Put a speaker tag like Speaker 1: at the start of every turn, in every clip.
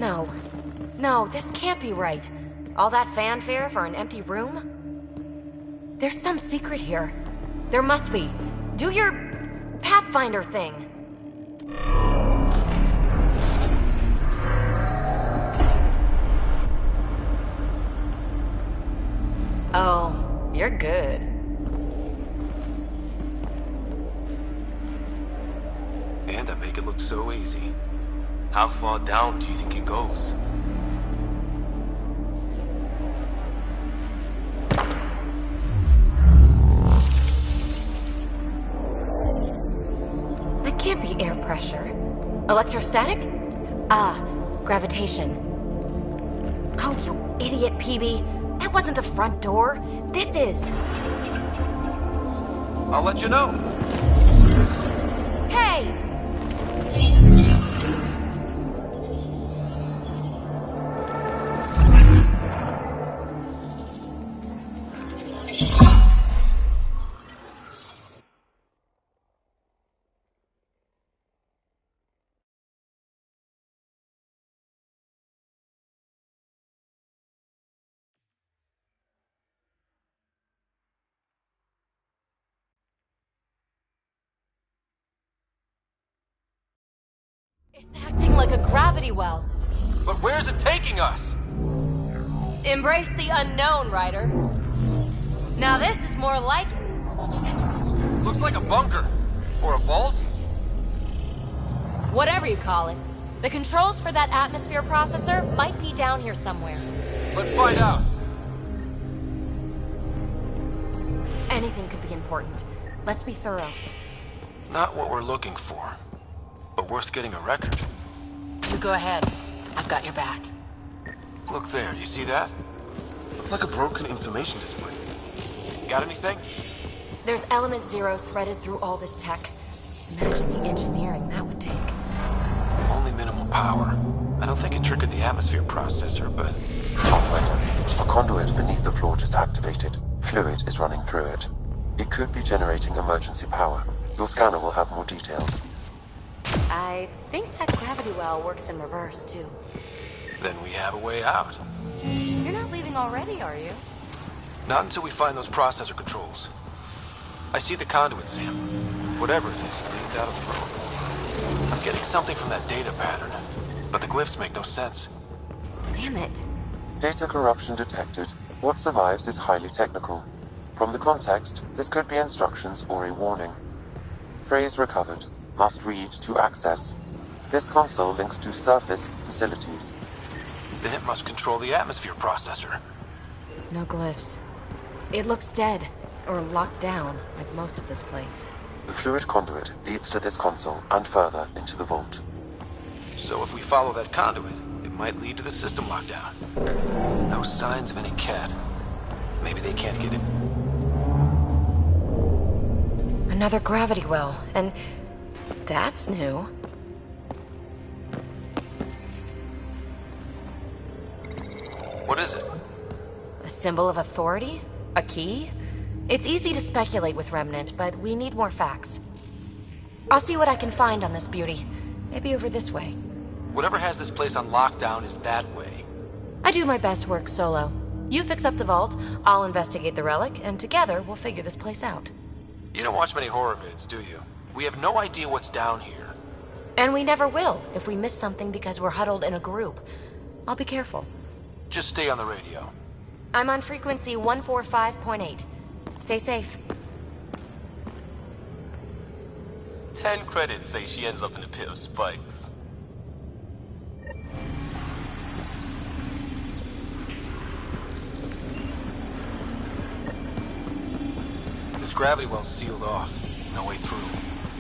Speaker 1: No. No, this can't be right. All that fanfare for an empty room? There's some secret here. There must be. Do your Pathfinder thing. Oh, you're good.
Speaker 2: And I make it look so easy. How far down do you think it goes?
Speaker 1: That can't be air pressure. Electrostatic? Ah, gravitation. Oh, you idiot, PB. That wasn't the front door. This is.
Speaker 2: I'll let you know.
Speaker 1: Hey! It's acting like a gravity well.
Speaker 2: But where's it taking us?
Speaker 1: Embrace the unknown, Ryder. Now this is more like it.
Speaker 2: Looks like a bunker. Or a vault?
Speaker 1: Whatever you call it. The controls for that atmosphere processor might be down here somewhere.
Speaker 2: Let's find out.
Speaker 1: Anything could be important. Let's be thorough.
Speaker 2: Not what we're looking for, but worth getting a record.
Speaker 1: You go ahead. I've got your back.
Speaker 2: Look there, do you see that? Looks like a broken information display. Got anything?
Speaker 1: There's element 0 threaded through all this tech. Imagine the engineering that would take.
Speaker 2: Only minimal power. I don't think it triggered the atmosphere processor, but...
Speaker 3: Pathfinder, a conduit beneath the floor just activated. Fluid is running through it. It could be generating emergency power. Your scanner will have more details.
Speaker 1: I think that gravity well works in reverse, too.
Speaker 2: Then we have a way out.
Speaker 1: You're not leaving already, are you?
Speaker 2: Not until we find those processor controls. I see the conduit, Sam. Whatever it is, it leads out of the road. I'm getting something from that data pattern, but the glyphs make no sense.
Speaker 1: Damn it.
Speaker 3: Data corruption detected. What survives is highly technical. From the context, this could be instructions or a warning. Phrase recovered. Must read to access. This console links to surface facilities.
Speaker 2: Then it must control the atmosphere processor.
Speaker 1: No glyphs. It looks dead, or locked down, like most of this place.
Speaker 3: The fluid conduit leads to this console and further into the vault.
Speaker 2: So if we follow that conduit, it might lead to the system lockdown. No signs of any cat. Maybe they can't get in.
Speaker 1: Another gravity well, and that's new.
Speaker 2: What is it?
Speaker 1: A symbol of authority? A key? It's easy to speculate with Remnant, but we need more facts. I'll see what I can find on this beauty. Maybe over this way.
Speaker 2: Whatever has this place on lockdown is that way.
Speaker 1: I do my best work solo. You fix up the vault, I'll investigate the relic, and together we'll figure this place out.
Speaker 2: You don't watch many horror vids, do you? We have no idea what's down here.
Speaker 1: And we never will if we miss something because we're huddled in a group. I'll be careful.
Speaker 2: Just stay on the radio.
Speaker 1: I'm on frequency 145.8. Stay safe.
Speaker 2: 10 credits say she ends up in a pit of spikes. This gravity well's sealed off. No way through.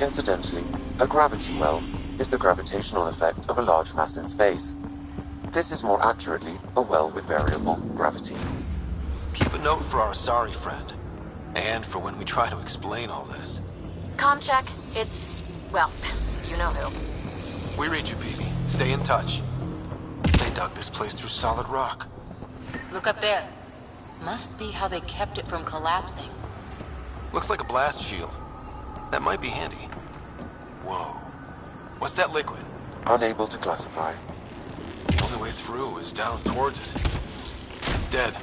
Speaker 3: Incidentally, a gravity well is the gravitational effect of a large mass in space. This is more accurately a well with variable gravity.
Speaker 2: Keep a note for our Asari friend. And for when we try to explain all this.
Speaker 1: Comm check. It's... well, you know who.
Speaker 2: We read you, baby. Stay in touch. They dug this place through solid rock.
Speaker 4: Look up there. Must be how they kept it from collapsing.
Speaker 2: Looks like a blast shield. That might be handy. Whoa. What's that liquid?
Speaker 3: Unable to classify.
Speaker 2: The only way through is down towards it. It's dead.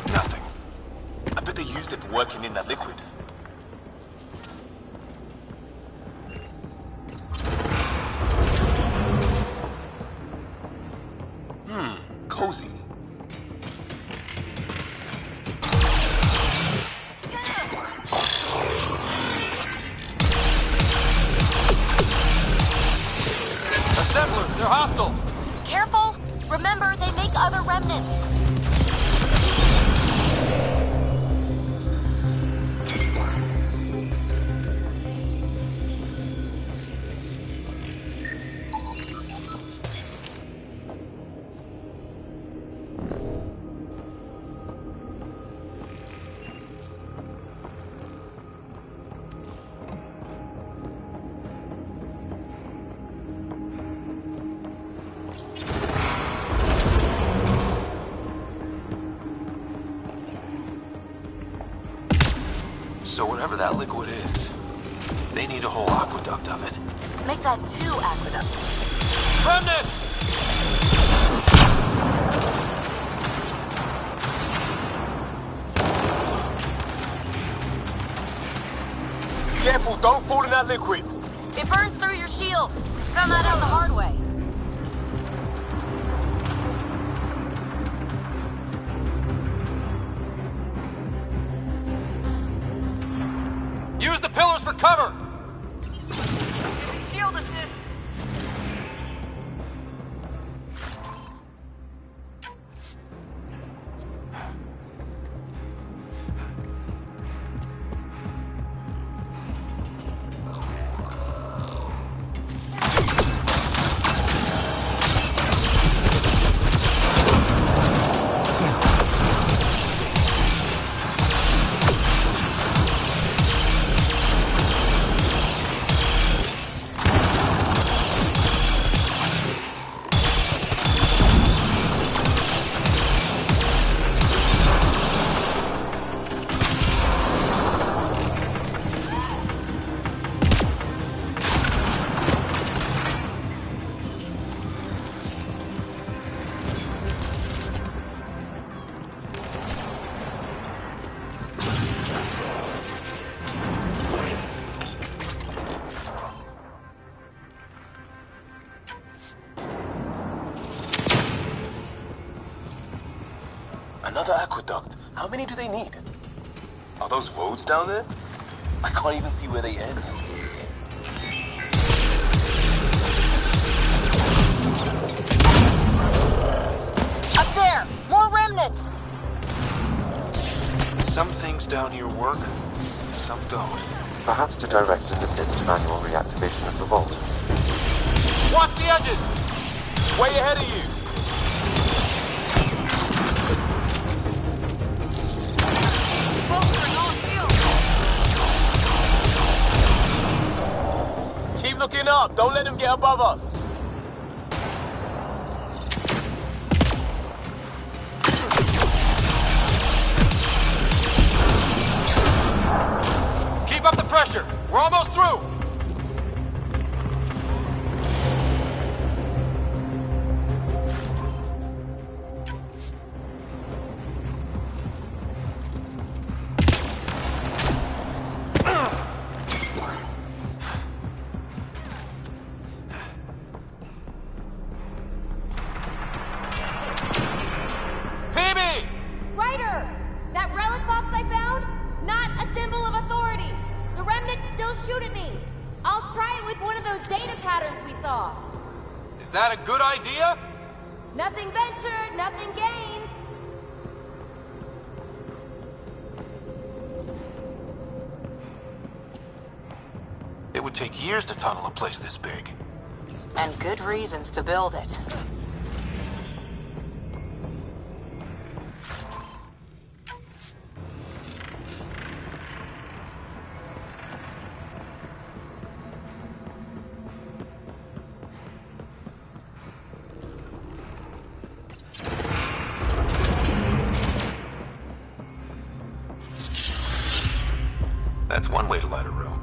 Speaker 2: Nothing.
Speaker 5: I bet they used it for working in that liquid. Cozy.
Speaker 2: Assemblers, they're hostile!
Speaker 1: Careful! Remember, they make other remnants.
Speaker 2: So whatever that liquid is, they need a whole aqueduct of it.
Speaker 1: Make that 2 aqueducts.
Speaker 2: Remnant!
Speaker 5: Careful, don't fall in that liquid.
Speaker 1: It burns through your shield. Found that out the hard way.
Speaker 2: Use the pillars for cover!
Speaker 1: Shield assist.
Speaker 5: Another aqueduct. How many do they need? Are those roads down there? I can't even see where they end.
Speaker 1: Up there! More remnants!
Speaker 2: Some things down here work, some don't.
Speaker 3: Perhaps to direct and assist manual reactivation of the vault.
Speaker 5: Watch the edges! Way ahead of you! Keep looking up, don't let them get above us.
Speaker 2: Keep up the pressure! We're almost through!
Speaker 1: Ryder! That relic box I found? Not a symbol of authority. The remnants still shoot at me. I'll try it with one of those data patterns we saw.
Speaker 2: Is that a good idea?
Speaker 1: Nothing ventured, nothing gained.
Speaker 2: It would take years to tunnel a place this big.
Speaker 4: And good reasons to build it.
Speaker 2: That's one way to light a room.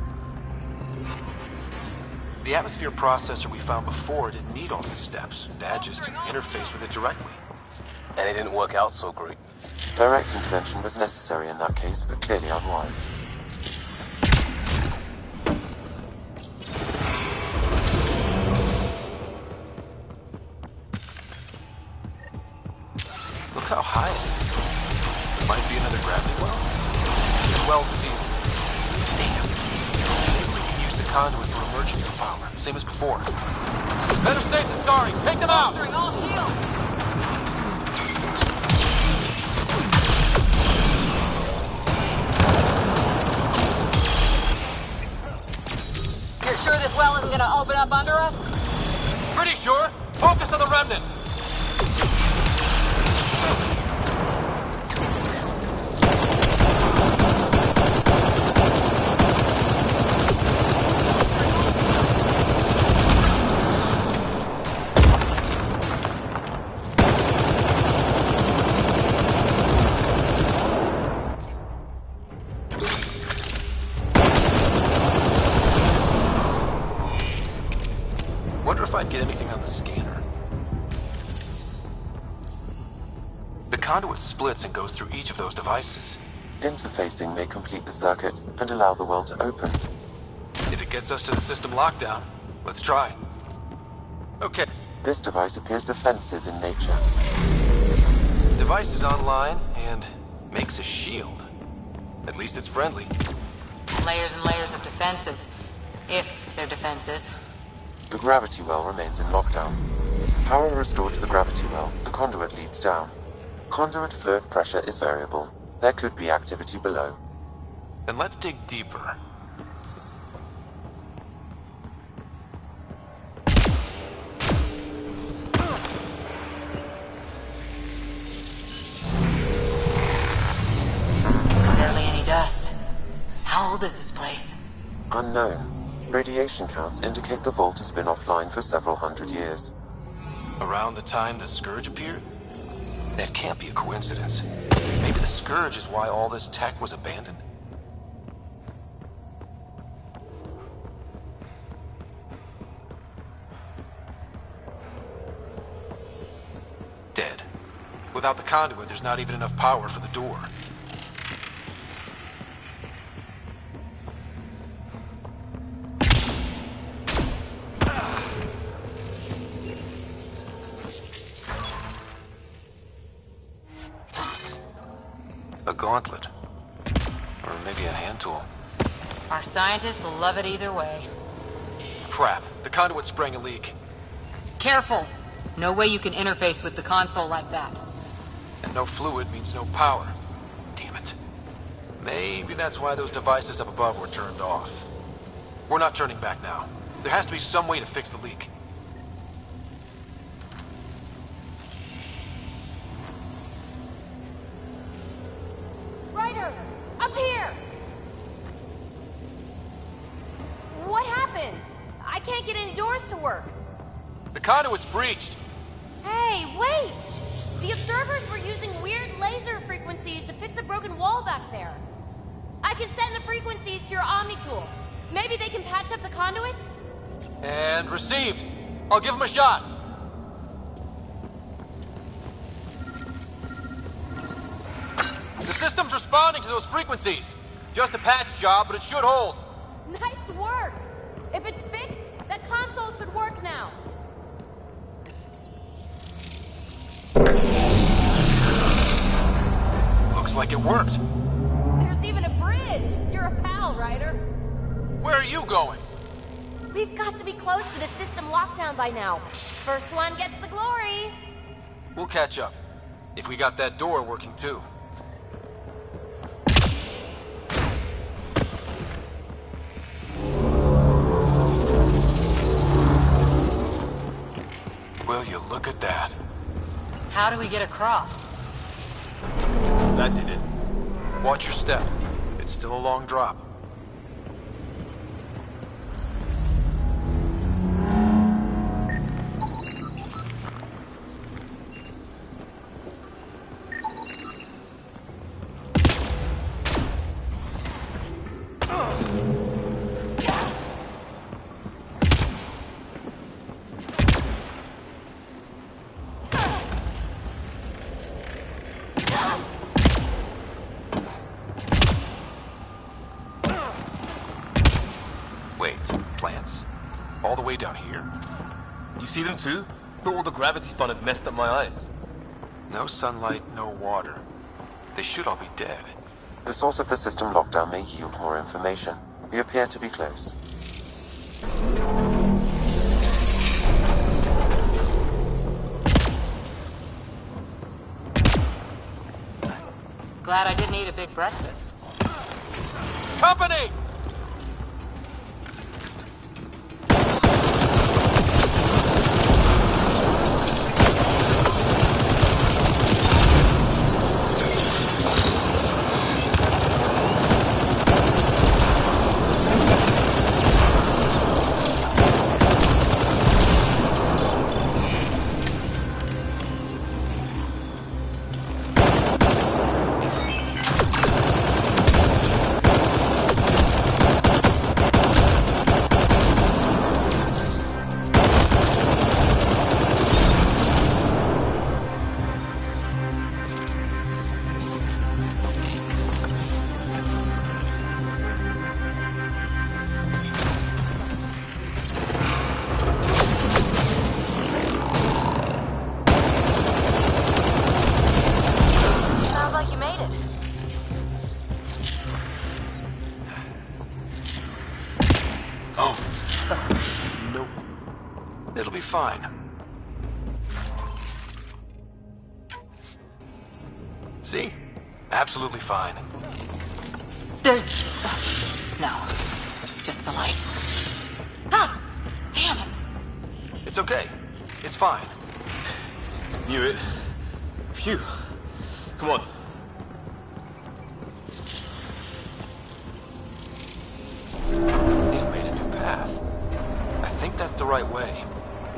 Speaker 2: The atmosphere processor we found before didn't need all these steps. Dad just interfaced with it directly.
Speaker 5: And it didn't work out so great.
Speaker 3: Direct intervention was necessary in that case, but clearly unwise.
Speaker 2: Look how high it is. There might be another gravity well. It's well sealed. Damn. Maybe we can use the conduit for emergency power, same as before. Better safe than sorry. Take them out!
Speaker 4: All healed. You're sure this well isn't gonna open up under us?
Speaker 2: Pretty sure. Focus on the remnant. Wonder if I'd get anything on the scanner. The conduit splits and goes through each of those devices.
Speaker 3: Interfacing may complete the circuit and allow the well to open.
Speaker 2: If it gets us to the system lockdown, let's try. Okay,
Speaker 3: This device appears defensive in nature.
Speaker 2: device is online and makes a shield. At least it's friendly.
Speaker 4: Layers and layers of defenses. If they're defenses.
Speaker 3: The gravity well remains in lockdown. Power restored to the gravity well, the conduit leads down. Conduit fluid pressure is variable. There could be activity below.
Speaker 2: Then let's dig deeper.
Speaker 4: Barely any dust. How old is this place?
Speaker 3: Unknown. Radiation counts indicate the vault has been offline for several hundred years.
Speaker 2: Around the time the Scourge appeared? That can't be a coincidence. Maybe the Scourge is why all this tech was abandoned. Dead. Without the conduit, there's not even enough power for the door. A gauntlet. Or maybe a hand tool.
Speaker 4: Our scientists will love it either way.
Speaker 2: Crap. The conduit sprang a leak.
Speaker 4: Careful! No way you can interface with the console like that.
Speaker 2: And no fluid means no power. Damn it. Maybe that's why those devices up above were turned off. We're not turning back now. There has to be some way to fix the leak.
Speaker 1: Ryder! Up here! What happened? I can't get any doors to work.
Speaker 2: The conduit's breached.
Speaker 1: Hey, wait! The observers were using weird laser frequencies to fix a broken wall back there. I can send the frequencies to your Omni tool. Maybe they can patch up the conduit?
Speaker 2: And received. I'll give him a shot. The system's responding to those frequencies. Just a patch job, but it should hold.
Speaker 1: Nice work! If it's fixed, that console should work now.
Speaker 2: Looks like it worked.
Speaker 1: There's even a bridge! You're a pal, Ryder.
Speaker 2: Where are you going?
Speaker 1: We've got to be close to the system lockdown by now. First one gets the glory.
Speaker 2: We'll catch up. If we got that door working too. Will you look at that?
Speaker 4: How do we get across?
Speaker 2: That did it. Watch your step. It's still a long drop. way down here.
Speaker 5: You see them too? Thought all the gravity fun had messed up my eyes.
Speaker 2: No sunlight, no water. They should all be dead.
Speaker 3: The source of the system lockdown may yield more information. We appear to be close.
Speaker 4: Glad I didn't eat a big breakfast.
Speaker 2: Company! It'll be fine. See? Absolutely fine.
Speaker 4: There's... no. Just the light. Ah! Damn it!
Speaker 2: It's okay. It's fine.
Speaker 5: Knew it. Phew. Come on.
Speaker 2: It made a new path. I think that's the right way.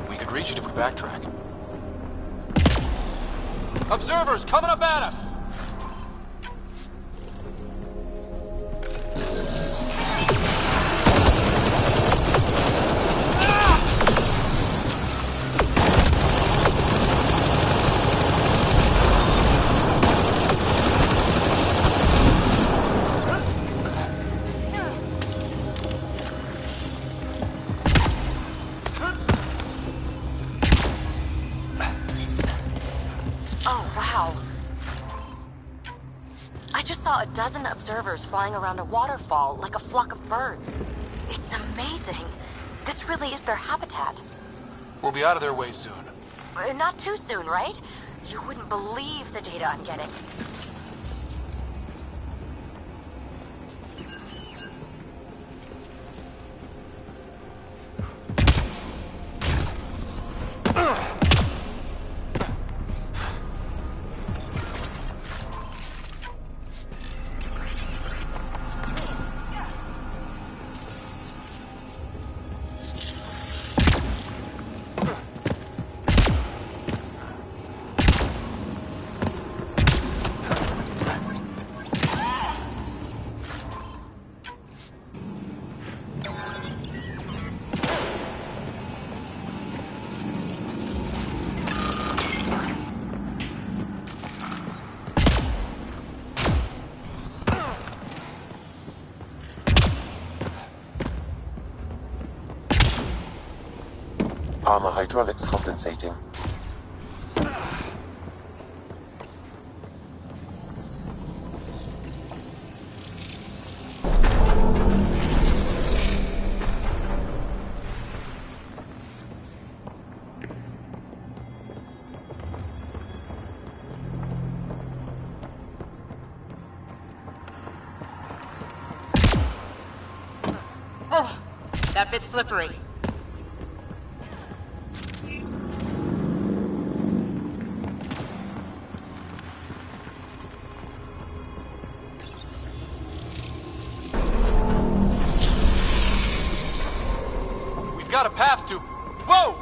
Speaker 2: We could reach it if we backtrack. Observers coming up at us!
Speaker 6: A dozen observers flying around a waterfall like a flock of birds. It's amazing. This really is their habitat.
Speaker 2: We'll be out of their way soon.
Speaker 6: Not too soon, right? You wouldn't believe the data I'm getting.
Speaker 3: Armor hydraulics compensating.
Speaker 4: Oh, that bit's slippery.
Speaker 2: Got a path to... Whoa!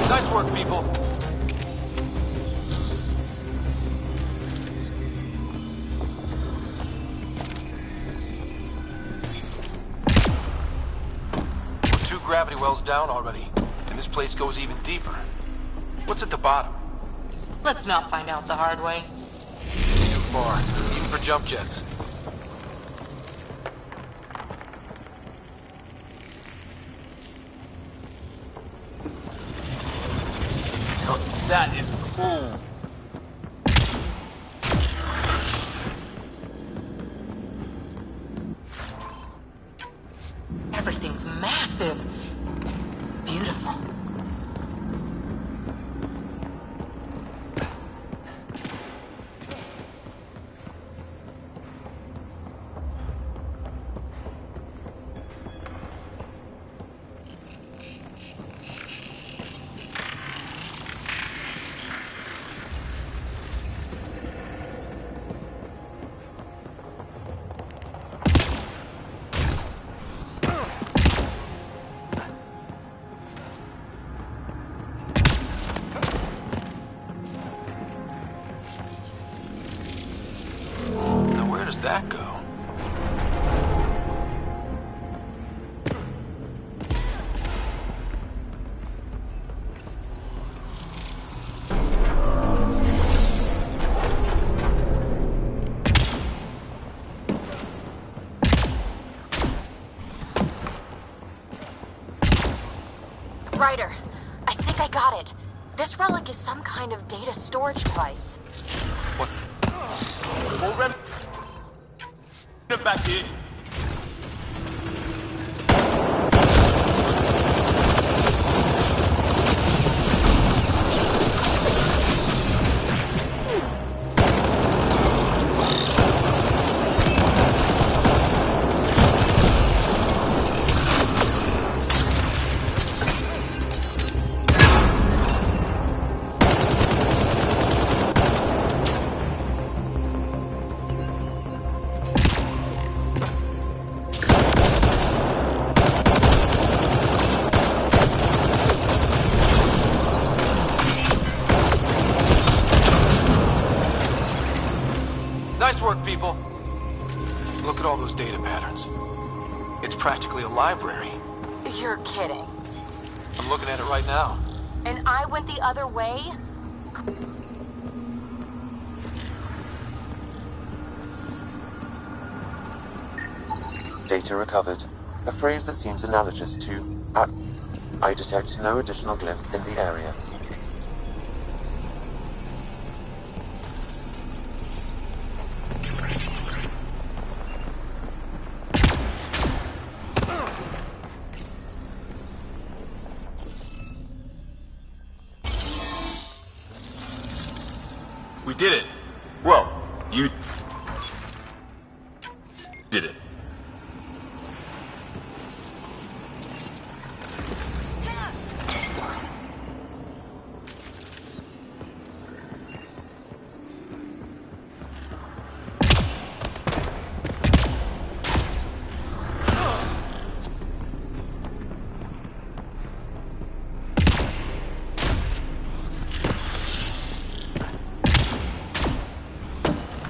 Speaker 2: Nice work, people. well's down already, and this place goes even deeper. What's at the bottom?
Speaker 4: Let's not find out the hard way.
Speaker 2: Too far, even for jump jets.
Speaker 5: That is cool.
Speaker 4: Everything's massive. Beautiful.
Speaker 2: Where does that go?
Speaker 6: Ryder, I think I got it. This relic is some kind of data storage device.
Speaker 2: What?
Speaker 5: Already? Get back here.
Speaker 2: Nice work, people. Look at all those data patterns. It's practically a library.
Speaker 6: You're kidding.
Speaker 2: I'm looking at it right now.
Speaker 6: And I went the other way?
Speaker 3: Data recovered. A phrase that seems analogous to I detect no additional glyphs in the area.
Speaker 5: We did it. Well, you did it.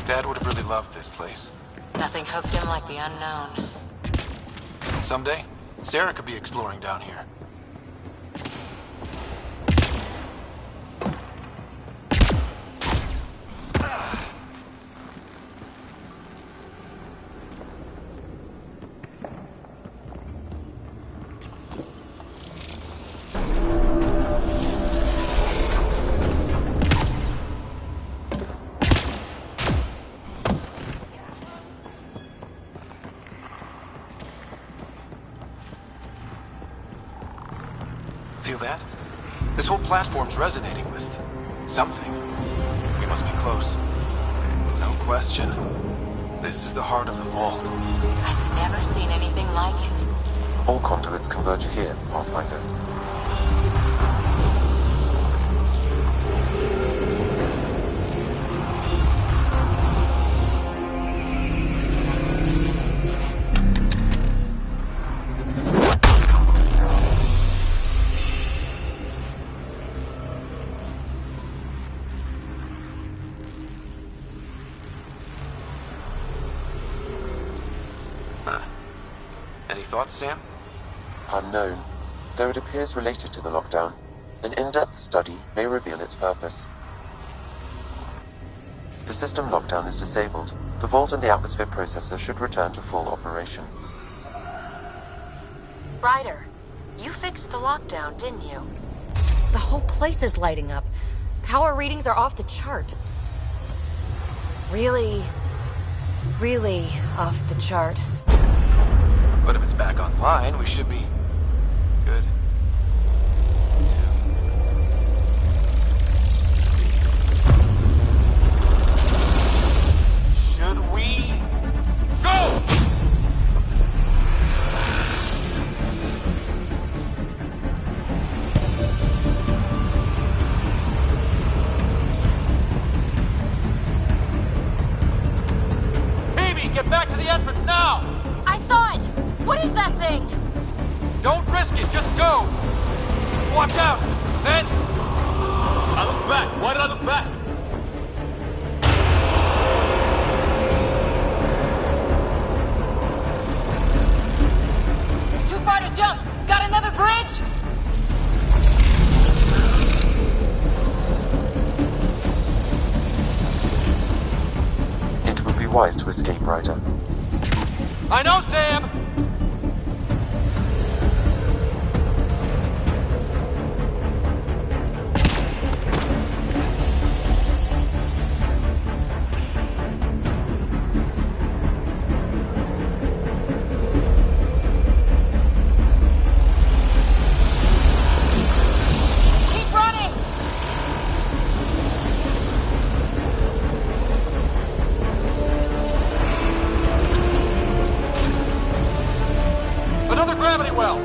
Speaker 2: Dad would have really loved this place.
Speaker 4: Nothing hooked him like the unknown.
Speaker 2: Someday, Sarah could be exploring down here. Feel that? This whole platform's resonating with something. We must be close. No question. This is the heart of the vault.
Speaker 4: I've never seen anything like it.
Speaker 3: All conduits converge here, Pathfinder.
Speaker 2: Any thoughts, Sam?
Speaker 3: Unknown. Though it appears related to the lockdown, an in-depth study may reveal its purpose. The system lockdown is disabled. The vault and the atmosphere processor should return to full operation.
Speaker 6: Ryder, you fixed the lockdown, didn't you?
Speaker 1: The whole place is lighting up. Power readings are off the chart. Really off the chart.
Speaker 2: But if it's back online, we should be good. Should we go? Get back to the entrance now!
Speaker 6: I saw it! What is that thing?
Speaker 2: Don't risk it, just go! Watch out! Vince!
Speaker 5: I looked back. Why did I look back?
Speaker 4: Too far to jump! Got another bridge?
Speaker 3: It would be wise to escape, Ryder.
Speaker 2: I know, Sam!
Speaker 4: Keep running!
Speaker 2: Another gravity well!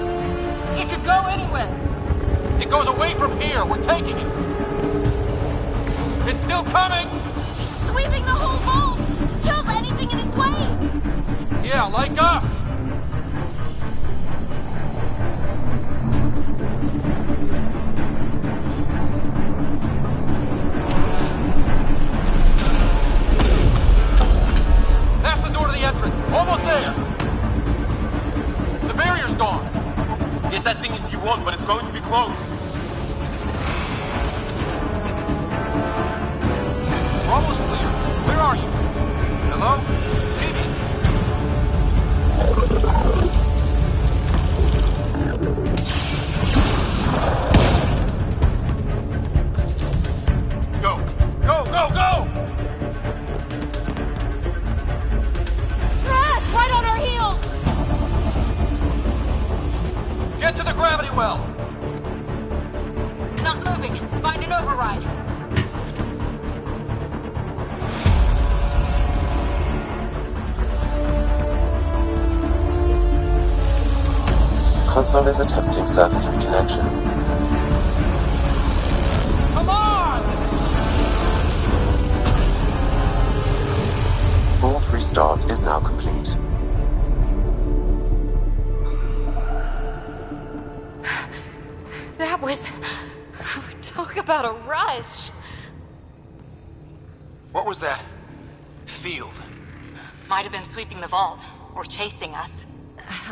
Speaker 4: It could go anywhere.
Speaker 2: It goes away from here. We're taking it. It's still coming!
Speaker 1: Sweeping the whole vault! Kills anything in its way!
Speaker 2: Yeah, like us! That's the door to the entrance. Almost there. The barrier's gone.
Speaker 5: Get that thing if you want, but it's going to be close.
Speaker 2: We're almost clear. Where are you? Hello? Phoebe? Go! Go, go, go!
Speaker 1: Crash! Right on our heels!
Speaker 2: Get to the gravity well!
Speaker 4: Not moving. Find an override.
Speaker 3: Console is attempting surface reconnection.
Speaker 2: Come on!
Speaker 3: Vault restart is now complete.
Speaker 1: That was... Talk about a rush.
Speaker 2: What was that? Field.
Speaker 4: Might have been sweeping the vault, or chasing us.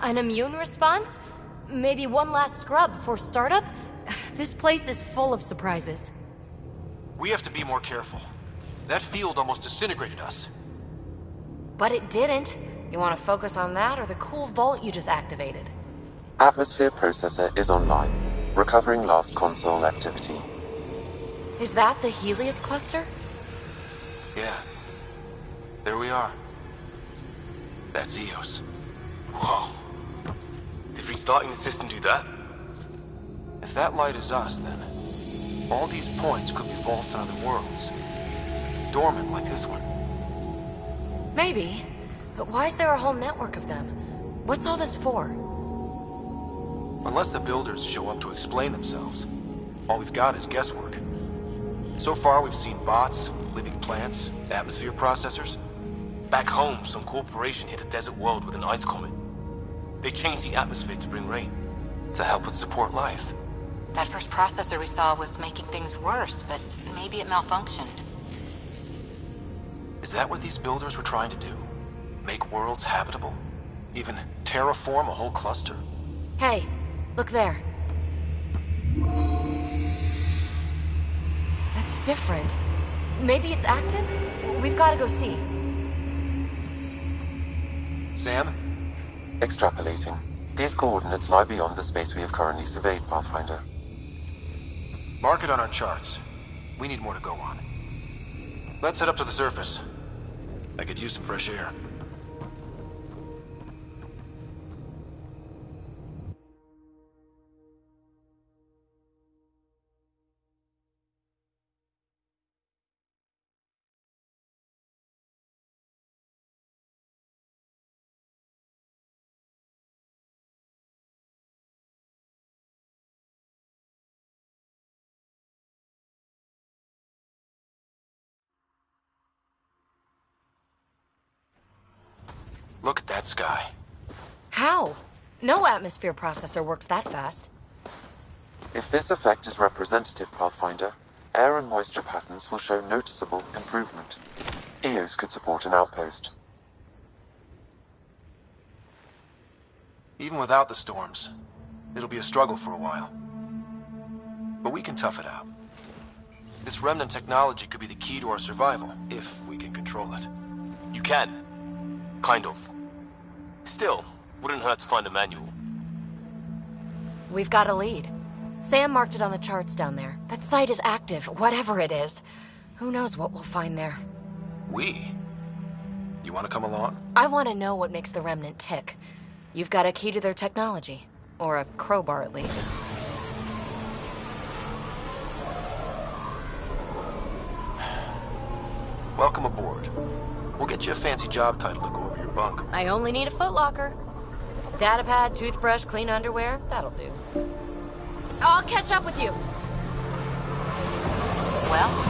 Speaker 1: An immune response? Maybe one last scrub before startup? This place is full of surprises.
Speaker 2: We have to be more careful. That field almost disintegrated us.
Speaker 1: But it didn't. You want to focus on that or the cool vault you just activated?
Speaker 3: Atmosphere processor is online, recovering last console activity.
Speaker 1: Is that the Helios cluster?
Speaker 2: Yeah. There we are. That's Eos.
Speaker 5: Whoa. Did restarting the system do that?
Speaker 2: If that light is us, then all these points could be vaults in other worlds. Dormant like this one.
Speaker 1: Maybe. But why is there a whole network of them? What's all this for?
Speaker 2: Unless the builders show up to explain themselves, all we've got is guesswork. So far, we've seen bots, living plants, atmosphere processors.
Speaker 5: Back home, some corporation hit a desert world with an ice comet. They changed the atmosphere to bring rain.
Speaker 2: To help with support life.
Speaker 4: That first processor we saw was making things worse, but maybe it malfunctioned.
Speaker 2: Is that what these builders were trying to do? Make worlds habitable? Even terraform a whole cluster?
Speaker 1: Hey, look there.
Speaker 6: It's different. Maybe it's active? We've got to go see.
Speaker 2: Sam?
Speaker 3: Extrapolating. These coordinates lie beyond the space we have currently surveyed, Pathfinder.
Speaker 2: Mark it on our charts. We need more to go on. Let's head up to the surface. I could use some fresh air. Look at that sky.
Speaker 6: How? No atmosphere processor works that fast.
Speaker 3: If this effect is representative, Pathfinder, air and moisture patterns will show noticeable improvement. EOS could support an outpost.
Speaker 2: Even without the storms, it'll be a struggle for a while. But we can tough it out. This remnant technology could be the key to our survival, if we can control it.
Speaker 5: You can. Kind of. Still, wouldn't hurt to find a manual.
Speaker 6: We've got a lead. Sam marked it on the charts down there. That site is active, whatever it is. Who knows what we'll find there.
Speaker 2: We? You want to come along?
Speaker 6: I want to know what makes the Remnant tick. You've got a key to their technology. Or a crowbar, at least.
Speaker 2: Welcome aboard. We'll get you a fancy job title to go over your bunk.
Speaker 6: I only need a footlocker. Datapad, toothbrush, clean underwear, that'll do. I'll catch up with you.
Speaker 4: Well,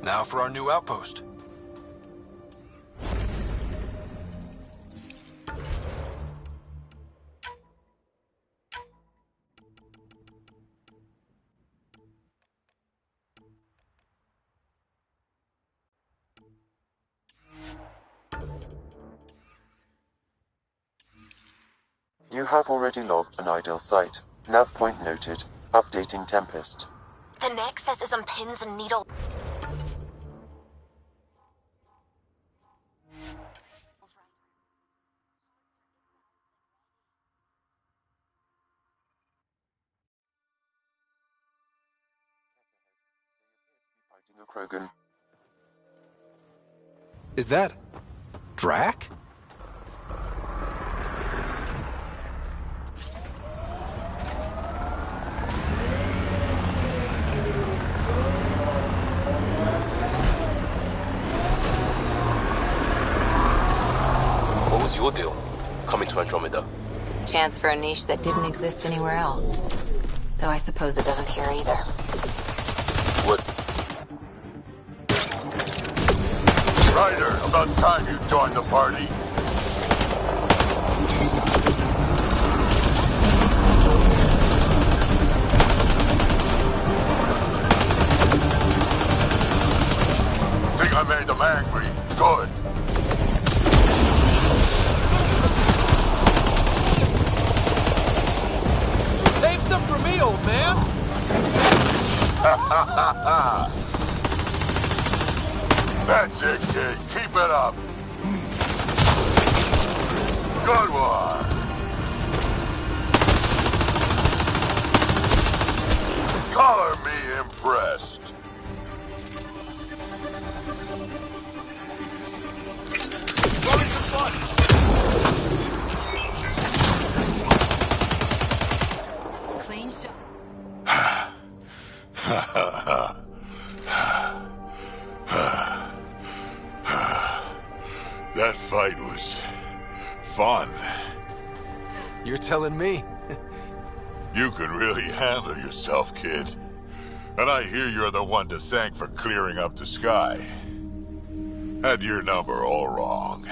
Speaker 2: Now for our new outpost.
Speaker 3: You have already logged an ideal site. Nav point noted. Updating Tempest.
Speaker 6: The Nexus is on pins and needles.
Speaker 3: Fighting a Krogan.
Speaker 2: Is that... Drac?
Speaker 5: What was your deal? Coming to Andromeda?
Speaker 4: chance for a niche that didn't exist anywhere else. Though I suppose it doesn't here either.
Speaker 5: What?
Speaker 7: Ryder, about time you joined the party. Think I made them angry. Good.
Speaker 2: Save some for me, old man!
Speaker 7: That's it, kid. Keep it up. Good one. Color me impressed. Going to fun.
Speaker 4: Clean shot.
Speaker 7: That fight was fun.
Speaker 2: You're telling me?
Speaker 7: You could really handle yourself, kid. And I hear you're the one to thank for clearing up the sky. Had your number all wrong.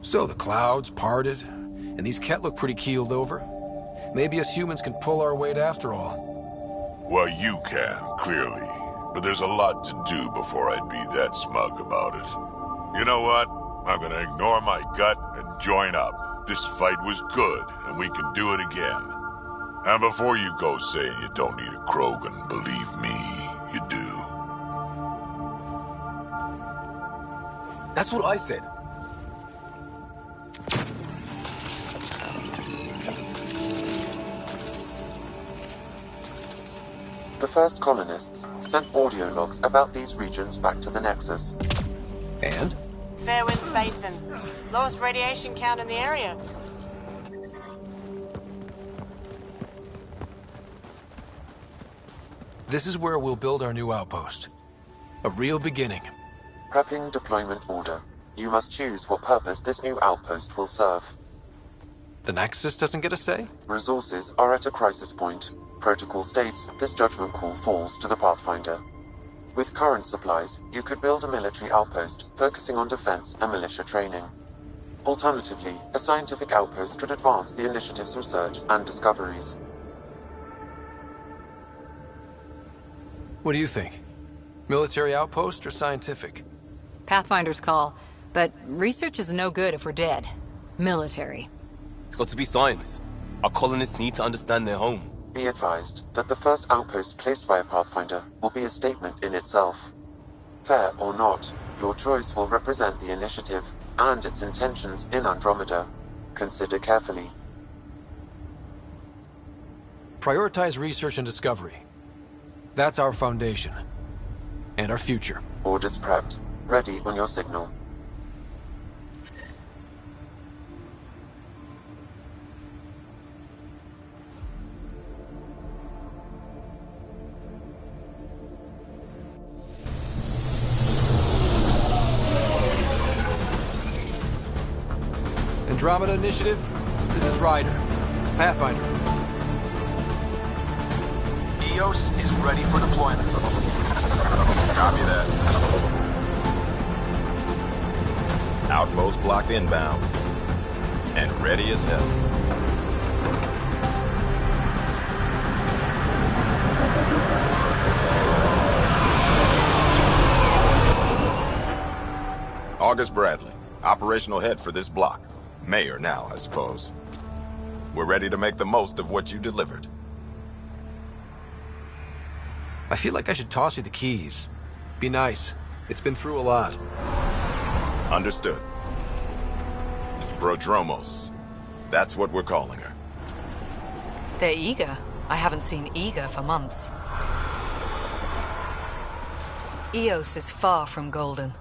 Speaker 2: So the clouds parted, and these Kett look pretty keeled over. Maybe us humans can pull our weight after all.
Speaker 7: Well, you can, clearly. but there's a lot to do before I'd be that smug about it. You know what? I'm gonna ignore my gut and join up. This fight was good, and we can do it again. And before you go saying you don't need a Krogan, believe me, you do.
Speaker 5: That's what I said.
Speaker 3: The first colonists sent audio logs about these regions back to the Nexus.
Speaker 2: And?
Speaker 8: Fairwinds Basin. Lowest radiation count in the area.
Speaker 2: This is where we'll build our new outpost. A real beginning.
Speaker 3: Prepping deployment order. You must choose what purpose this new outpost will serve.
Speaker 2: The Nexus doesn't get a say?
Speaker 3: Resources are at a crisis point. Protocol states this judgment call falls to the Pathfinder. With current supplies, you could build a military outpost focusing on defense and militia training. Alternatively, a scientific outpost could advance the initiative's research and discoveries.
Speaker 2: What do you think? Military outpost or scientific?
Speaker 4: Pathfinder's call, but research is no good if we're dead. Military.
Speaker 5: It's got to be science. Our colonists need to understand their home.
Speaker 3: Be advised that the first outpost placed by a Pathfinder will be a statement in itself. Fair or not, your choice will represent the initiative and its intentions in Andromeda. Consider carefully.
Speaker 2: Prioritize research and discovery. That's our foundation. And our future.
Speaker 3: Orders prepped. Ready on your signal.
Speaker 2: Andromeda Initiative, this is Ryder. Pathfinder. EOS is ready for deployment.
Speaker 9: Copy that. Outpost blocked inbound. And ready as hell. August Bradley, operational head for this block. Mayor now, I suppose. We're ready to make the most of what you delivered.
Speaker 2: I feel like I should toss you the keys. Be nice. It's been through a lot.
Speaker 9: Understood. Prodromos. That's what we're calling her.
Speaker 10: They're eager. I haven't seen eager for months. EOS is far from golden.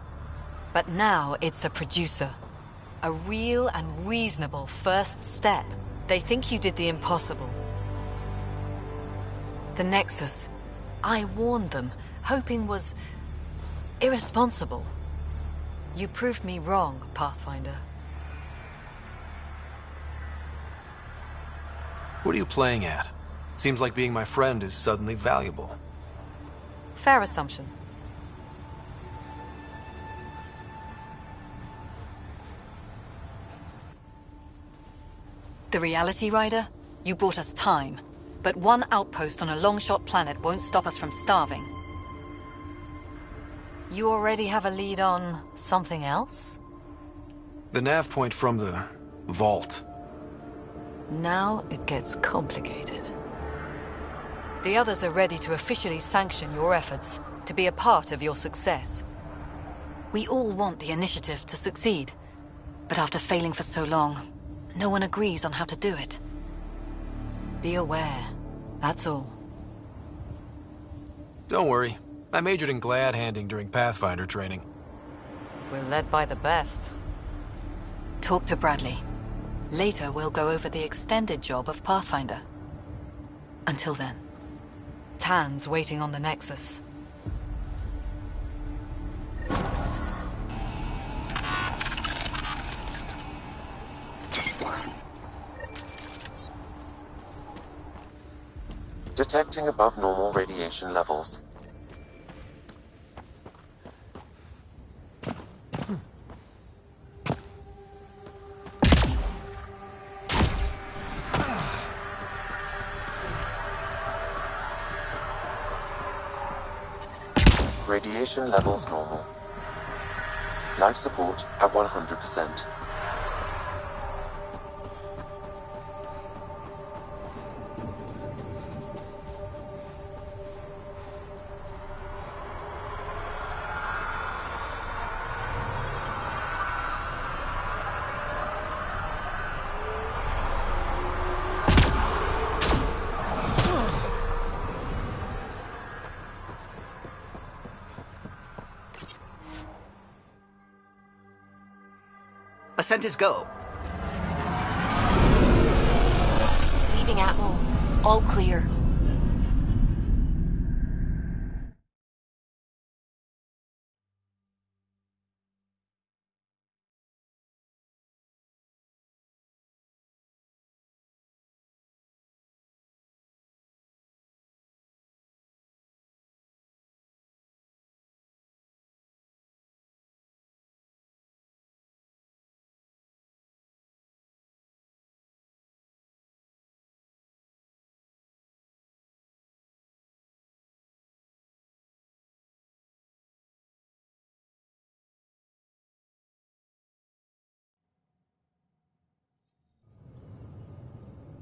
Speaker 10: But now it's a producer. A real and reasonable first step. They think you did the impossible. The Nexus. I warned them, hoping was irresponsible. You proved me wrong, Pathfinder.
Speaker 2: What are you playing at? Seems like being my friend is suddenly valuable.
Speaker 10: Fair assumption. The Reality Rider? You bought us time. But one outpost on a long-shot planet won't stop us from starving. You already have a lead on something else?
Speaker 2: The nav point from the vault.
Speaker 10: Now it gets complicated. The others are ready to officially sanction your efforts, to be a part of your success. We all want the initiative to succeed, but after failing for so long, no one agrees on how to do it. Be aware, that's all.
Speaker 2: Don't worry. I majored in glad handing during Pathfinder training.
Speaker 10: We're led by the best. Talk to Bradley. Later, we'll go over the extended job of Pathfinder. Until then, Tan's waiting on the Nexus.
Speaker 3: Detecting above normal radiation levels. Radiation levels normal. Life support at 100%.
Speaker 11: Ascent is go.
Speaker 6: Leaving Atwell. All clear.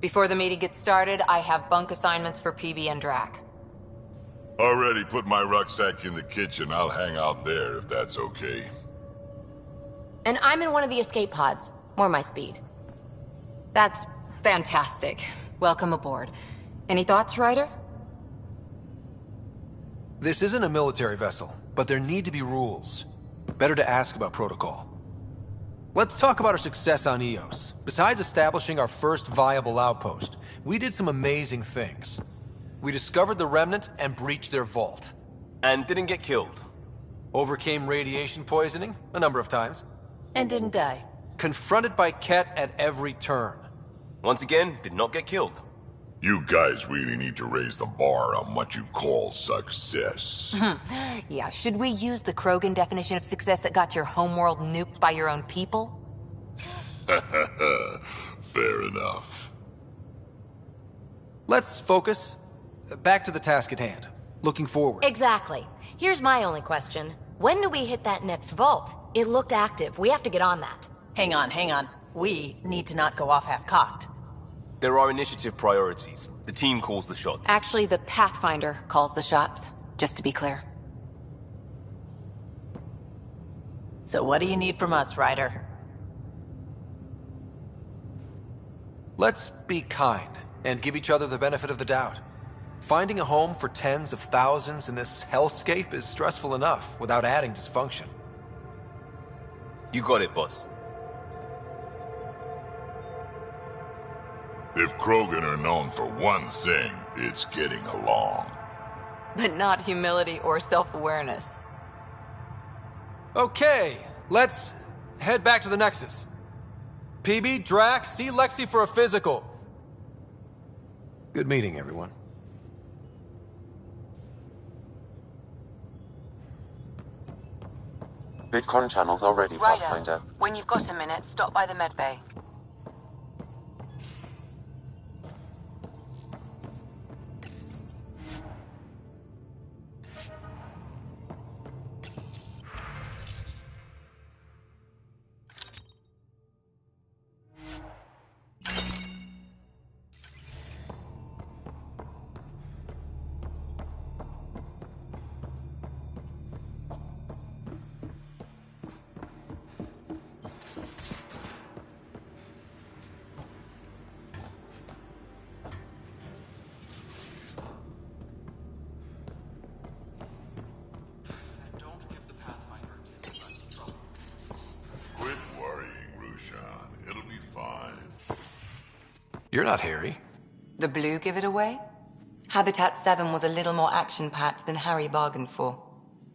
Speaker 4: Before the meeting gets started, I have bunk assignments for PB and Drac.
Speaker 7: Already put my rucksack in the kitchen. I'll hang out there if that's okay.
Speaker 1: And I'm in one of the escape pods. More my speed.
Speaker 4: That's fantastic. Welcome aboard. Any thoughts, Ryder?
Speaker 2: This isn't a military vessel, but there need to be rules. Better to ask about protocol. Let's talk about our success on Eos. Besides establishing our first viable outpost, we did some amazing things. We discovered the Remnant and breached their vault.
Speaker 5: And didn't get killed.
Speaker 2: Overcame radiation poisoning a number of times.
Speaker 8: And didn't die.
Speaker 2: Confronted by Ket at every turn.
Speaker 5: Once again, did not get killed.
Speaker 7: You guys really need to raise the bar on what you call success.
Speaker 4: Yeah, should we use the Krogan definition of success that got your homeworld nuked by your own people?
Speaker 7: Fair enough.
Speaker 2: Let's focus. Back to the task at hand. Looking forward.
Speaker 1: Exactly. Here's my only question. When do we hit that next vault? It looked active. We have to get on that.
Speaker 8: Hang on. We need to not go off half-cocked.
Speaker 5: There are initiative priorities. The team calls the shots.
Speaker 4: Actually, the Pathfinder calls the shots, just to be clear.
Speaker 8: So what do you need from us, Ryder?
Speaker 2: Let's be kind and give each other the benefit of the doubt. Finding a home for tens of thousands in this hellscape is stressful enough without adding dysfunction.
Speaker 5: You got it, boss.
Speaker 7: If Krogan are known for one thing, it's getting along.
Speaker 4: But not humility or self-awareness.
Speaker 2: Okay, let's head back to the Nexus. PB, Drac, see Lexi for a physical. Good meeting, everyone.
Speaker 3: VidCon channels are ready,
Speaker 4: Ryder,
Speaker 3: Pathfinder.
Speaker 4: when you've got a minute, stop by the medbay.
Speaker 7: Quit worrying, Rushan. It'll be fine.
Speaker 2: You're not Harry.
Speaker 4: The blue give it away? Habitat 7 was a little more action-packed than Harry bargained for.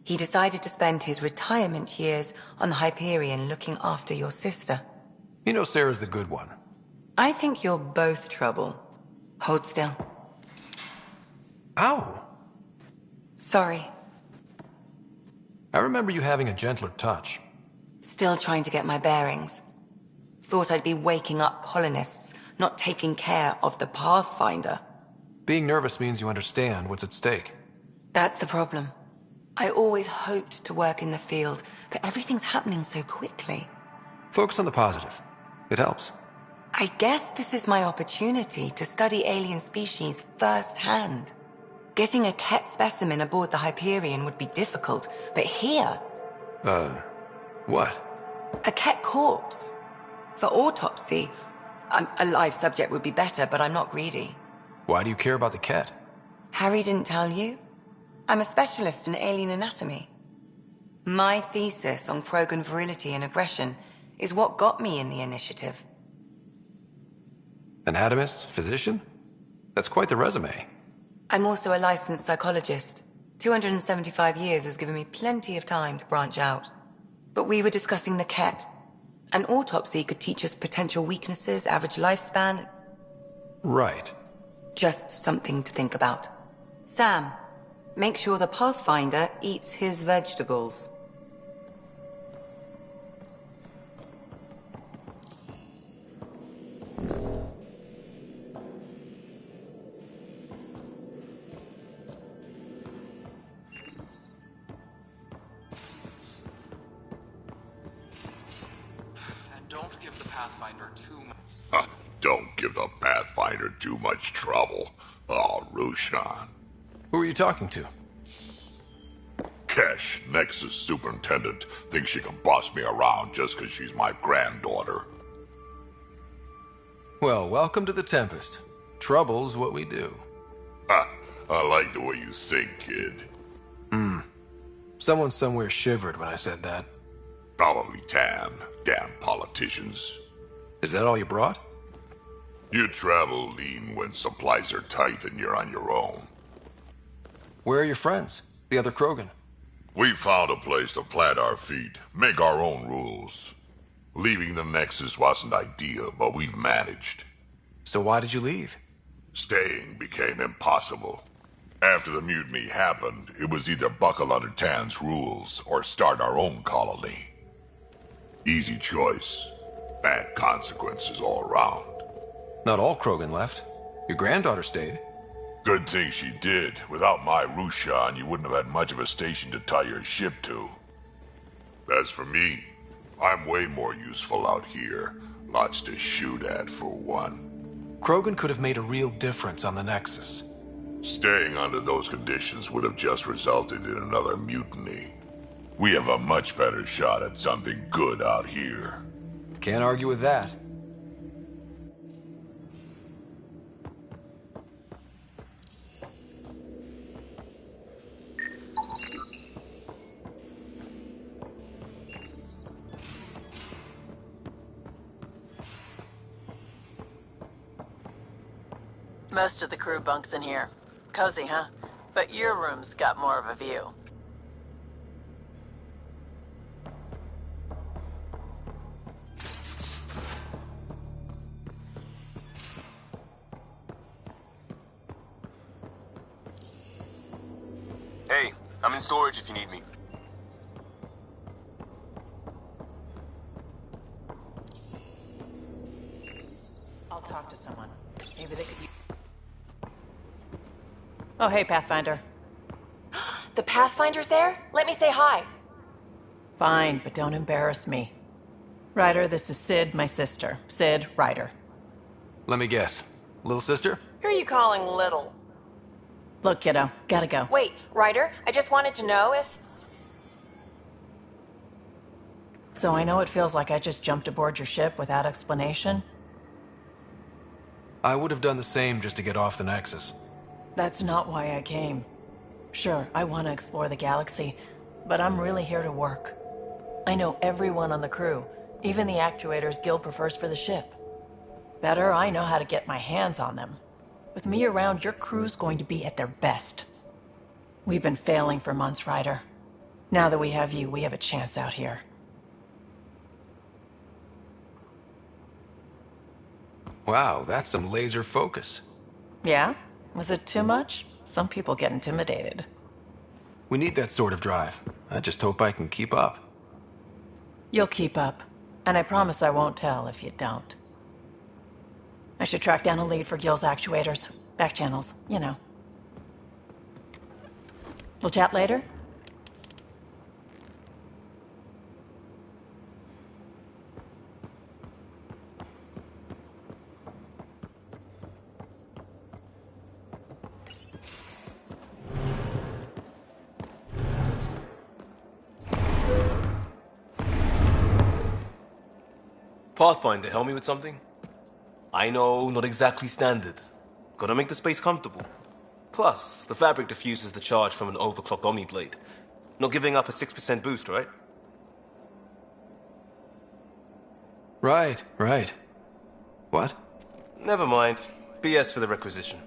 Speaker 4: He decided to spend his retirement years on the Hyperion looking after your sister.
Speaker 2: You know Sarah's the good one.
Speaker 4: I think you're both trouble. Hold still.
Speaker 2: Ow!
Speaker 4: Sorry.
Speaker 2: I remember you having a gentler touch.
Speaker 4: Still trying to get my bearings. Thought I'd be waking up colonists, not taking care of the Pathfinder.
Speaker 2: Being nervous means you understand what's at stake.
Speaker 4: That's the problem. I always hoped to work in the field, but everything's happening so quickly.
Speaker 2: Focus on the positive. It helps.
Speaker 4: I guess this is my opportunity to study alien species firsthand. Getting a Ket specimen aboard the Hyperion would be difficult, but here...
Speaker 2: What?
Speaker 4: A Ket corpse. For autopsy, a live subject would be better, but I'm not greedy.
Speaker 2: Why do you care about the Ket?
Speaker 4: Harry didn't tell you? I'm a specialist in alien anatomy. My thesis on Krogan virility and aggression is what got me in the initiative.
Speaker 2: Anatomist? Physician? That's quite the resume.
Speaker 4: I'm also a licensed psychologist. 275 years has given me plenty of time to branch out. But we were discussing the Ket. An autopsy could teach us potential weaknesses, average lifespan.
Speaker 2: Right.
Speaker 4: Just something to think about. Sam, make sure the Pathfinder eats his vegetables.
Speaker 2: Don't give the Pathfinder too much.
Speaker 7: Don't give the Pathfinder too much trouble. Oh, Rushan.
Speaker 2: Who are you talking to?
Speaker 7: Kesh, Nexus Superintendent, thinks she can boss me around just because she's my granddaughter.
Speaker 2: Well, welcome to the Tempest. Trouble's what we do.
Speaker 7: Ha! I like the way you think, kid.
Speaker 2: Someone somewhere shivered when I said that.
Speaker 7: Probably Tan. Damn politicians.
Speaker 2: Is that all you brought?
Speaker 7: You travel lean when supplies are tight and you're on your own.
Speaker 2: Where are your friends? The other Krogan?
Speaker 7: We found a place to plant our feet, make our own rules. Leaving the Nexus wasn't ideal, but we've managed.
Speaker 2: So why did you leave?
Speaker 7: Staying became impossible. After the mutiny happened, it was either buckle under Tan's rules or start our own colony. Easy choice. Bad consequences all around.
Speaker 2: Not all Krogan left. Your granddaughter stayed.
Speaker 7: Good thing she did. Without my Rushan, you wouldn't have had much of a station to tie your ship to. As for me, I'm way more useful out here. Lots to shoot at, for one.
Speaker 2: Krogan could have made a real difference on the Nexus.
Speaker 7: Staying under those conditions would have just resulted in another mutiny. We have a much better shot at something good out here.
Speaker 2: Can't argue with that.
Speaker 11: Most of the crew bunks in here. Cozy, huh? But your room's got more of a view.
Speaker 5: Hey, I'm in storage if you need me.
Speaker 11: I'll talk to someone. Maybe they could use... Oh, hey, Pathfinder.
Speaker 6: The Pathfinder's there? Let me say hi.
Speaker 11: Fine, but don't embarrass me. Ryder, this is Sid, my sister. Sid, Ryder.
Speaker 2: Let me guess. Little sister?
Speaker 6: Who are you calling little?
Speaker 11: Look, kiddo, gotta go.
Speaker 6: Wait, Ryder, I just wanted to know if...
Speaker 11: So I know it feels like I just jumped aboard your ship without explanation.
Speaker 2: I would have done the same just to get off the Nexus.
Speaker 11: That's not why I came. Sure, I want to explore the galaxy, but I'm really here to work. I know everyone on the crew, even the actuators Gil prefers for the ship. Better, I know how to get my hands on them. With me around, your crew's going to be at their best. We've been failing for months, Ryder. Now that we have you, we have a chance out here.
Speaker 2: Wow, that's some laser focus.
Speaker 11: Yeah? Was it too much? Some people get intimidated.
Speaker 2: We need that sort of drive. I just hope I can keep up.
Speaker 11: You'll keep up. And I promise I won't tell if you don't. I should track down a lead for Gil's actuators. Back channels, you know. We'll chat later?
Speaker 12: Pathfinder, help me with something? I know, not exactly standard. Gotta make the space comfortable. Plus, the fabric diffuses the charge from an overclocked Omniblade. Not giving up a 6% boost, right?
Speaker 2: Right. What?
Speaker 12: Never mind. BS for the requisition.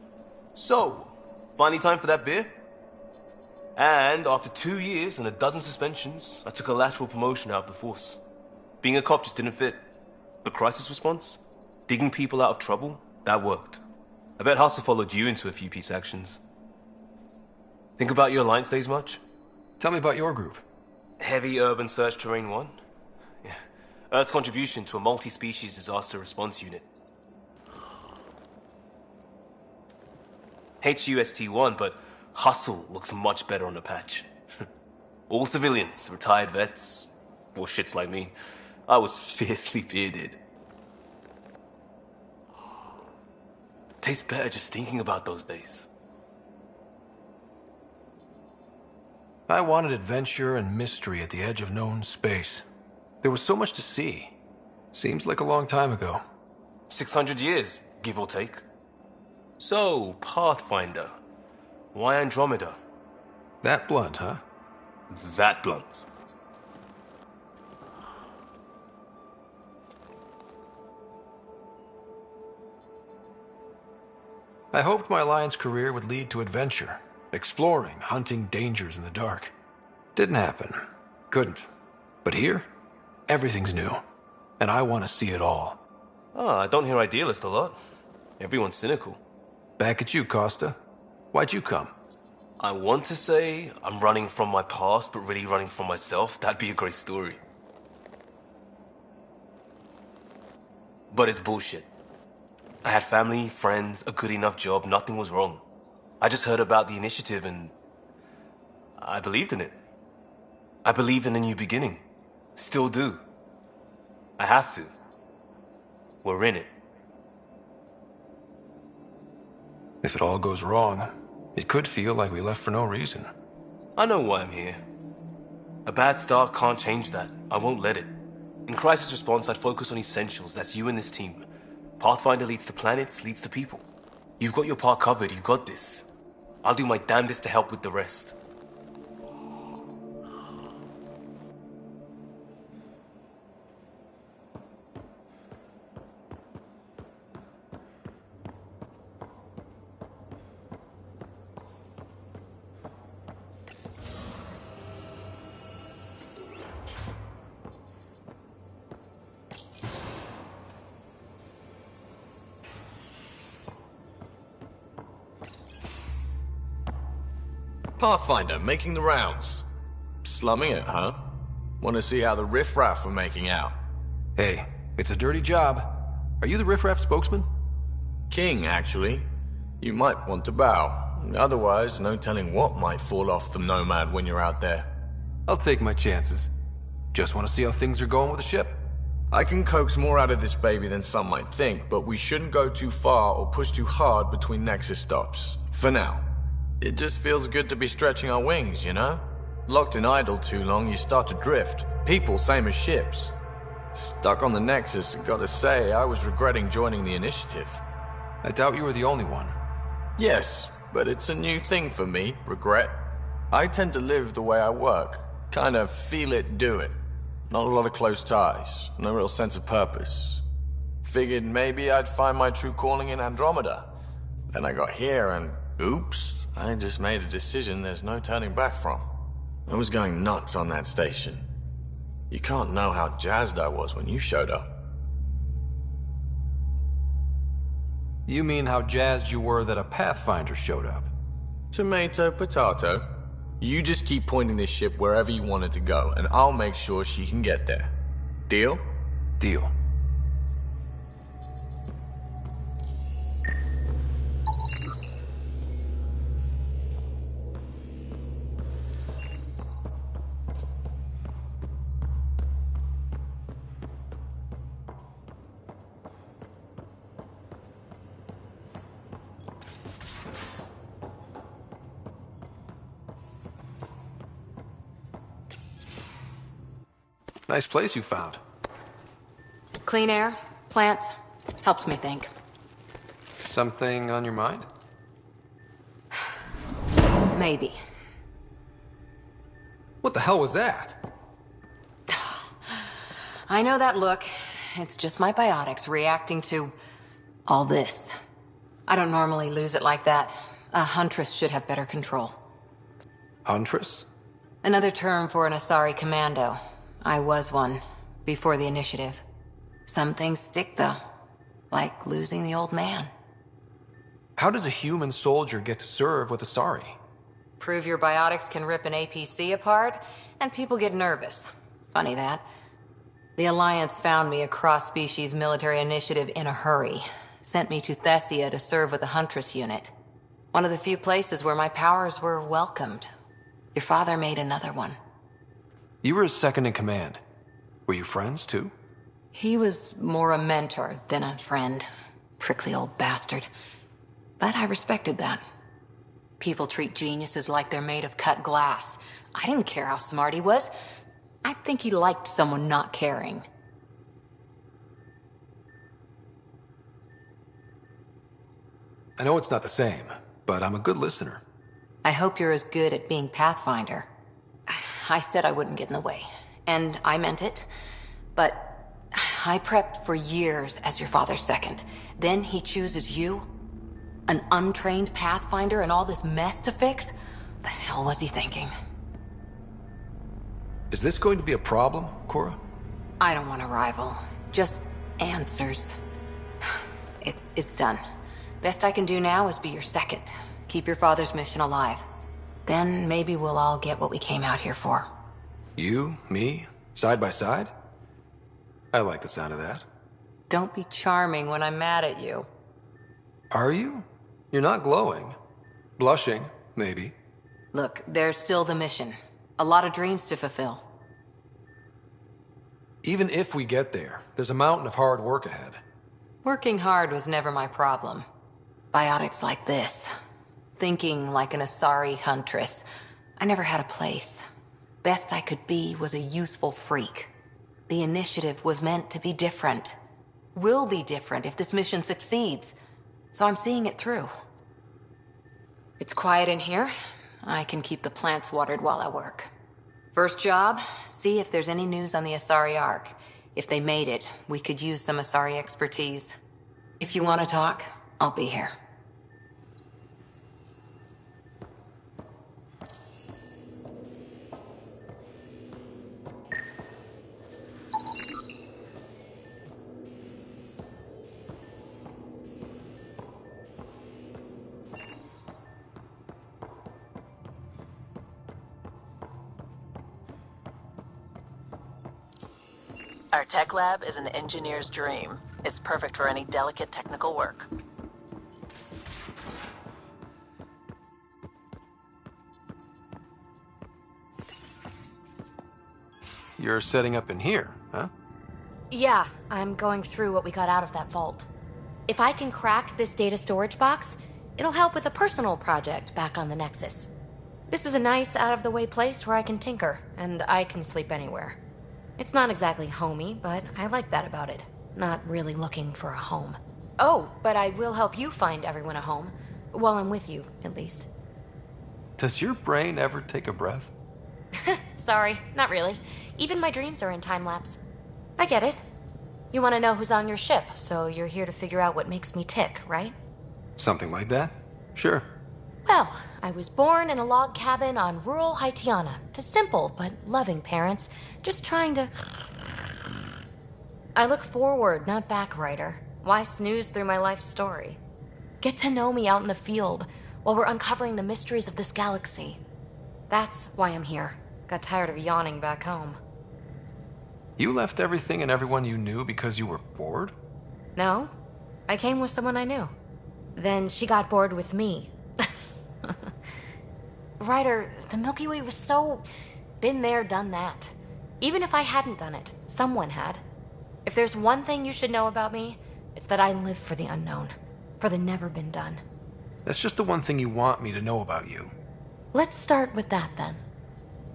Speaker 12: So, finally time for that beer? And after 2 years and a dozen suspensions, I took a lateral promotion out of the force. Being a cop just didn't fit. But crisis response? Digging people out of trouble? That worked. I bet Hustle followed you into a few peace actions. Think about your Alliance days much?
Speaker 2: Tell me about your group.
Speaker 12: Heavy Urban Search Terrain 1? Yeah. Earth's contribution to a multi-species disaster response unit. HUST-1, but Hustle looks much better on the patch. All civilians, retired vets, or shits like me. I was fiercely bearded. Tastes better just thinking about those days.
Speaker 2: I wanted adventure and mystery at the edge of known space. There was so much to see. Seems like a long time ago.
Speaker 12: 600 years, give or take. So, Pathfinder. Why Andromeda?
Speaker 2: That blunt, huh?
Speaker 12: That blunt.
Speaker 2: I hoped my Alliance career would lead to adventure, exploring, hunting dangers in the dark. Didn't happen. Couldn't. But here, everything's new. And I want to see it all.
Speaker 12: I don't hear idealist a lot. Everyone's cynical.
Speaker 2: Back at you, Costa. Why'd you come?
Speaker 12: I want to say I'm running from my past, but really running from myself. That'd be a great story. But it's bullshit. I had family, friends, a good enough job, nothing was wrong. I just heard about the initiative and I believed in it. I believed in a new beginning. Still do. I have to. We're in it.
Speaker 2: If it all goes wrong, it could feel like we left for no reason.
Speaker 12: I know why I'm here. A bad start can't change that. I won't let it. In crisis response, I'd focus on essentials. That's you and this team. Pathfinder leads to planets, leads to people. You've got your part covered, you got this. I'll do my damnedest to help with the rest.
Speaker 13: Pathfinder, making the rounds. Slumming it, huh? Want to see how the riffraff are making out?
Speaker 2: Hey, it's a dirty job. Are you the riffraff spokesman?
Speaker 13: King, actually. You might want to bow. Otherwise, no telling what might fall off the Nomad when you're out there.
Speaker 2: I'll take my chances. Just want to see how things are going with the ship.
Speaker 13: I can coax more out of this baby than some might think, but we shouldn't go too far or push too hard between Nexus stops. For now. It just feels good to be stretching our wings, you know? Locked in idle too long, you start to drift. People, same as ships. Stuck on the Nexus, and gotta say, I was regretting joining the initiative.
Speaker 2: I doubt you were the only one.
Speaker 13: Yes, but it's a new thing for me, regret. I tend to live the way I work. Kind of feel it, do it. Not a lot of close ties, no real sense of purpose. Figured maybe I'd find my true calling in Andromeda. Then I got here and, oops. I just made a decision there's no turning back from. I was going nuts on that station. You can't know how jazzed I was when you showed up.
Speaker 2: You mean how jazzed you were that a Pathfinder showed up?
Speaker 13: Tomato, potato. You just keep pointing this ship wherever you want it to go, and I'll make sure she can get there. Deal?
Speaker 2: Deal. Nice place you found.
Speaker 4: Clean air, plants, helps me think.
Speaker 2: Something on your mind?
Speaker 4: Maybe.
Speaker 2: What the hell was that?
Speaker 4: I know that look. It's just my biotics reacting to all this. I don't normally lose it like that. A huntress should have better control.
Speaker 2: Huntress?
Speaker 4: Another term for an Asari commando. I was one, before the initiative. Some things stick, though. Like losing the old man.
Speaker 2: How does a human soldier get to serve with Asari?
Speaker 4: Prove your biotics can rip an APC apart, and people get nervous. Funny that. The Alliance found me a cross-species military initiative in a hurry. Sent me to Thessia to serve with the Huntress unit. One of the few places where my powers were welcomed. Your father made another one.
Speaker 2: You were his second in command. Were you friends, too?
Speaker 4: He was more a mentor than a friend. Prickly old bastard. But I respected that. People treat geniuses like they're made of cut glass. I didn't care how smart he was. I think he liked someone not caring.
Speaker 2: I know it's not the same, but I'm a good listener.
Speaker 4: I hope you're as good at being Pathfinder. I said I wouldn't get in the way, and I meant it. But I prepped for years as your father's second. Then he chooses you? An untrained Pathfinder and all this mess to fix? The hell was he thinking?
Speaker 2: Is this going to be a problem, Cora?
Speaker 4: I don't want a rival. Just answers. It's done. Best I can do now is be your second. Keep your father's mission alive. Then maybe we'll all get what we came out here for.
Speaker 2: You, me, side by side? I like the sound of that.
Speaker 4: Don't be charming when I'm mad at you.
Speaker 2: Are you? You're not glowing. Blushing, maybe.
Speaker 4: Look, there's still the mission. A lot of dreams to fulfill.
Speaker 2: Even if we get there, there's a mountain of hard work ahead.
Speaker 4: Working hard was never my problem. Biotics like this. Thinking like an Asari huntress. I never had a place. Best I could be was a useful freak. The initiative was meant to be different. Will be different if this mission succeeds. So I'm seeing it through. It's quiet in here. I can keep the plants watered while I work. First job, see if there's any news on the Asari Ark. If they made it, we could use some Asari expertise. If you want to talk, I'll be here.
Speaker 14: Our tech lab is an engineer's dream. It's perfect for any delicate technical work.
Speaker 2: You're setting up in here, huh?
Speaker 1: Yeah, I'm going through what we got out of that vault. If I can crack this data storage box, it'll help with a personal project back on the Nexus. This is a nice, out-of-the-way place where I can tinker, and I can sleep anywhere. It's not exactly homey, but I like that about it. Not really looking for a home. Oh, but I will help you find everyone a home. While I'm with you, at least.
Speaker 2: Does your brain ever take a breath?
Speaker 1: Sorry, not really. Even my dreams are in time-lapse. I get it. You want to know who's on your ship, so you're here to figure out what makes me tick, right?
Speaker 2: Something like that? Sure.
Speaker 1: Well, I was born in a log cabin on rural Haitiana to simple but loving parents, just trying to... I look forward, not back, writer. Why snooze through my life story? Get to know me out in the field while we're uncovering the mysteries of this galaxy. That's why I'm here. Got tired of yawning back home.
Speaker 2: You left everything and everyone you knew because you were bored?
Speaker 1: No, I came with someone I knew. Then she got bored with me. Ryder, the Milky Way was so... been there, done that. Even if I hadn't done it, someone had. If there's one thing you should know about me, it's that I live for the unknown. For the never been done.
Speaker 2: That's just the one thing you want me to know about you.
Speaker 1: Let's start with that then.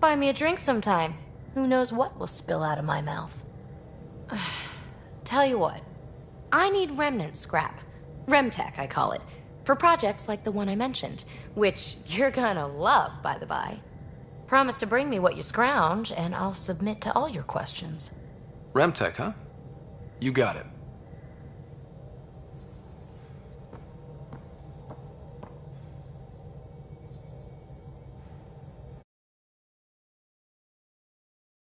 Speaker 1: Buy me a drink sometime. Who knows what will spill out of my mouth. tell you what. I need remnant scrap. Remtech, I call it. For projects like the one I mentioned. Which you're gonna love, by the by. Promise to bring me what you scrounge, and I'll submit to all your questions.
Speaker 2: Remtech, huh? You got it.